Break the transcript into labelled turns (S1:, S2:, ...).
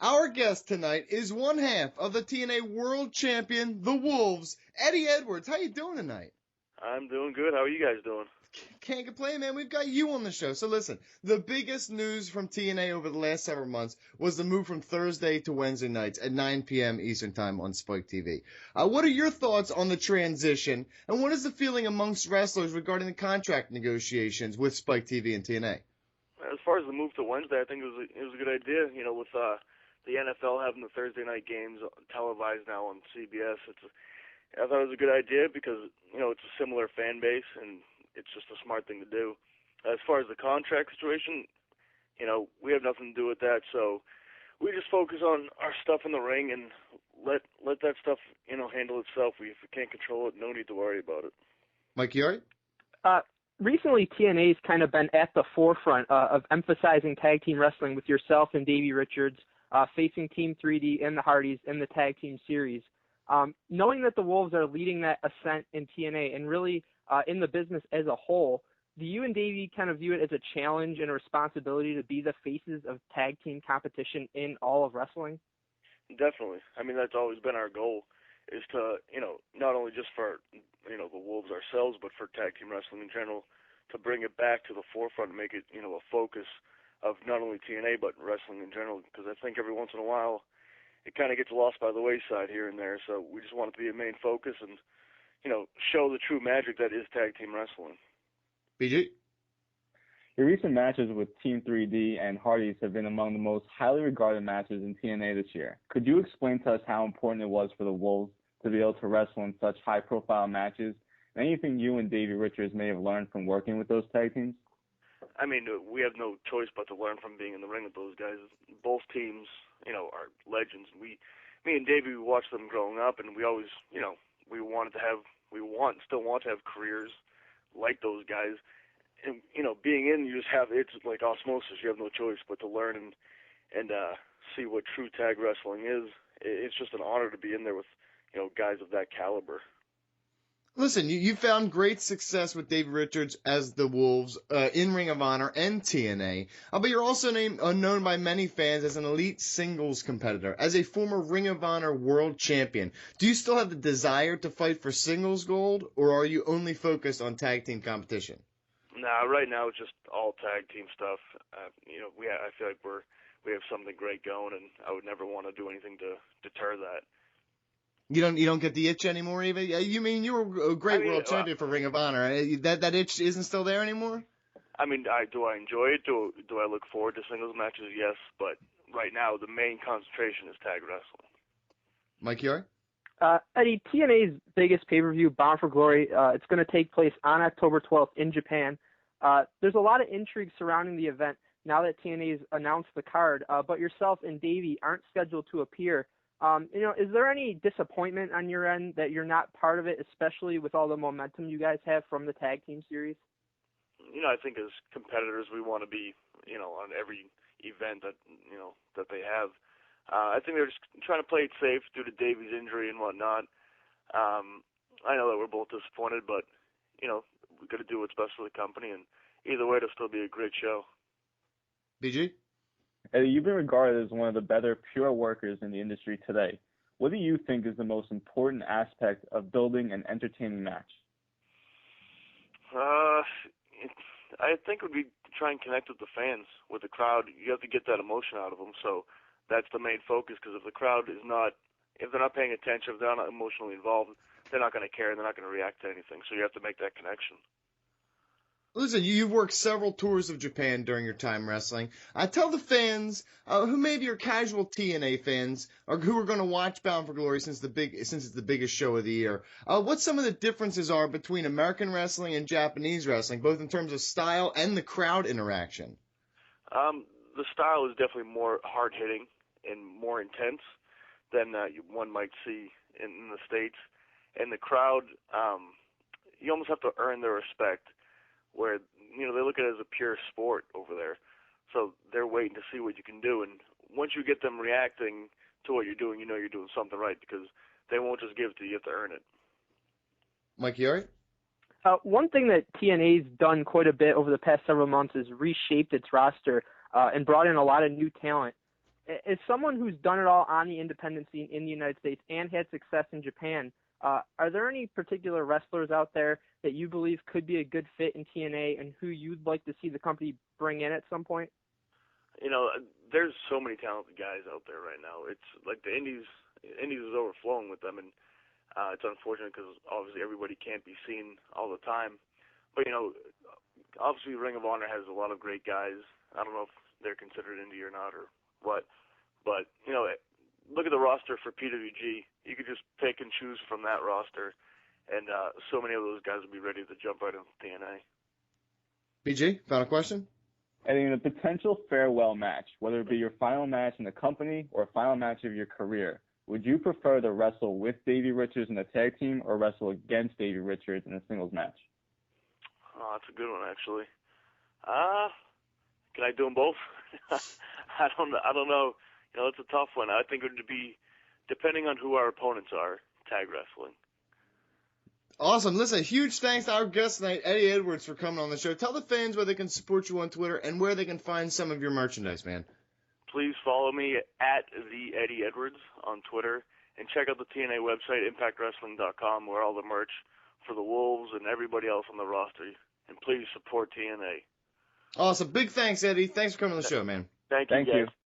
S1: Our guest tonight is one half of the TNA World Champion, the Wolves, Eddie Edwards. How you doing tonight?
S2: I'm doing good. How are you guys doing?
S1: Can't complain, man. We've got you on the show. So listen, the biggest news from TNA over the last several months was the move from Thursday to Wednesday nights at 9 p.m. Eastern Time on Spike TV. What are your thoughts on the transition, and what is the feeling amongst wrestlers regarding the contract negotiations with Spike TV and TNA?
S2: As far as the move to Wednesday, I think it was a good idea. You know, with the NFL having the Thursday night games televised now on CBS, I thought it was a good idea because it's a similar fan base and it's just a smart thing to do. As far as the contract situation, we have nothing to do with that, so we just focus on our stuff in the ring and let that stuff handle itself. If we can't control it, no need to worry about it.
S1: Mike, you all
S3: right? Recently, TNA's kind of been at the forefront of emphasizing tag team wrestling with yourself and Davey Richards facing Team 3D and the Hardys in the tag team series. Knowing that the Wolves are leading that ascent in TNA and really in the business as a whole, do you and Davey kind of view it as a challenge and a responsibility to be the faces of tag team competition in all of wrestling?
S2: Definitely. I mean, that's always been our goal, is to, not only just for, the Wolves ourselves, but for tag team wrestling in general, to bring it back to the forefront and make it, a focus of not only TNA, but wrestling in general, because I think every once in a while it kind of gets lost by the wayside here and there, so we just want it to be a main focus and, show the true magic that is tag team wrestling.
S1: BG?
S4: Your recent matches with Team 3D and Hardys have been among the most highly regarded matches in TNA this year. Could you explain to us how important it was for the Wolves to be able to wrestle in such high-profile matches, and anything you and Davey Richards may have learned from working with those tag teams?
S2: I mean, we have no choice but to learn from being in the ring with those guys. Both teams, are legends. Me and Davey, we watched them growing up, and we always, still want to have careers like those guys. And, being in, you just have, it's like osmosis. You have no choice but to learn and see what true tag wrestling is. It's just an honor to be in there with, guys of that caliber.
S1: Listen, you found great success with Dave Richards as the Wolves in Ring of Honor and TNA, but you're also known by many fans as an elite singles competitor, as a former Ring of Honor world champion. Do you still have the desire to fight for singles gold, or are you only focused on tag team competition?
S2: Nah, right now it's just all tag team stuff. I feel like we have something great going, and I would never want to do anything to deter that.
S1: You don't get the itch anymore, even? You mean you were a great world champion for Ring of Honor? That itch isn't still there anymore?
S2: I mean, do I enjoy it? Do I look forward to singles matches? Yes, but right now the main concentration is tag wrestling.
S1: Mike Chiari?
S3: Eddie, TNA's biggest pay-per-view, Bound for Glory, it's going to take place on October 12th in Japan. There's a lot of intrigue surrounding the event now that TNA's announced the card, but yourself and Davey aren't scheduled to appear. Is there any disappointment on your end that you're not part of it, especially with all the momentum you guys have from the tag team series?
S2: I think as competitors, we want to be, on every event that they have. I think they're just trying to play it safe due to Davey's injury and whatnot. I know that we're both disappointed, but, we've got to do what's best for the company, and either way, it'll still be a great show.
S1: BG?
S4: Eddie, you've been regarded as one of the better pure workers in the industry today. What do you think is the most important aspect of building an entertaining match?
S2: I think it would be to try and connect with the fans, with the crowd. You have to get that emotion out of them, so that's the main focus, because if the crowd is not, if they're not paying attention, if they're not emotionally involved, they're not going to care, they're not going to react to anything, so you have to make that connection.
S1: Listen, you've worked several tours of Japan during your time wrestling. Tell the fans who maybe are casual TNA fans or who are going to watch Bound for Glory since it's the biggest show of the year. What some of the differences are between American wrestling and Japanese wrestling, both in terms of style and the crowd interaction.
S2: The style is definitely more hard hitting and more intense than one might see in the States. And the crowd, you almost have to earn their respect, where, they look at it as a pure sport over there. So they're waiting to see what you can do. And once you get them reacting to what you're doing, you're doing something right, because they won't just give it to you. You have to earn it.
S1: Mike Chiari?
S3: One thing that TNA's done quite a bit over the past several months is reshaped its roster and brought in a lot of new talent. As someone who's done it all on the independent scene in the United States and had success in Japan, are there any particular wrestlers out there that you believe could be a good fit in TNA and who you'd like to see the company bring in at some point?
S2: You know, there's so many talented guys out there right now. It's like the Indies is overflowing with them, and it's unfortunate because obviously everybody can't be seen all the time. But, you know, obviously Ring of Honor has a lot of great guys. I don't know if they're considered indie or not or what. But, you know, look at the roster for PWG. You could just pick and choose from that roster, and so many of those guys would be ready to jump right into TNA.
S1: BG, final question?
S4: And in a potential farewell match, whether it be your final match in the company or final match of your career, would you prefer to wrestle with Davey Richards in a tag team or wrestle against Davey Richards in a singles match?
S2: Oh, that's a good one, actually. Can I do them both? I don't know. You know, it's a tough one. I think it would be, depending on who our opponents are, tag wrestling.
S1: Awesome. Listen, huge thanks to our guest tonight, Eddie Edwards, for coming on the show. Tell the fans where they can support you on Twitter and where they can find some of your merchandise, man.
S2: Please follow me at the Eddie Edwards on Twitter, and check out the TNA website, ImpactWrestling.com, where all the merch for the Wolves and everybody else on the roster. And please support TNA.
S1: Awesome. Big thanks, Eddie. Thanks for coming on the show, man.
S2: Thank you, guys.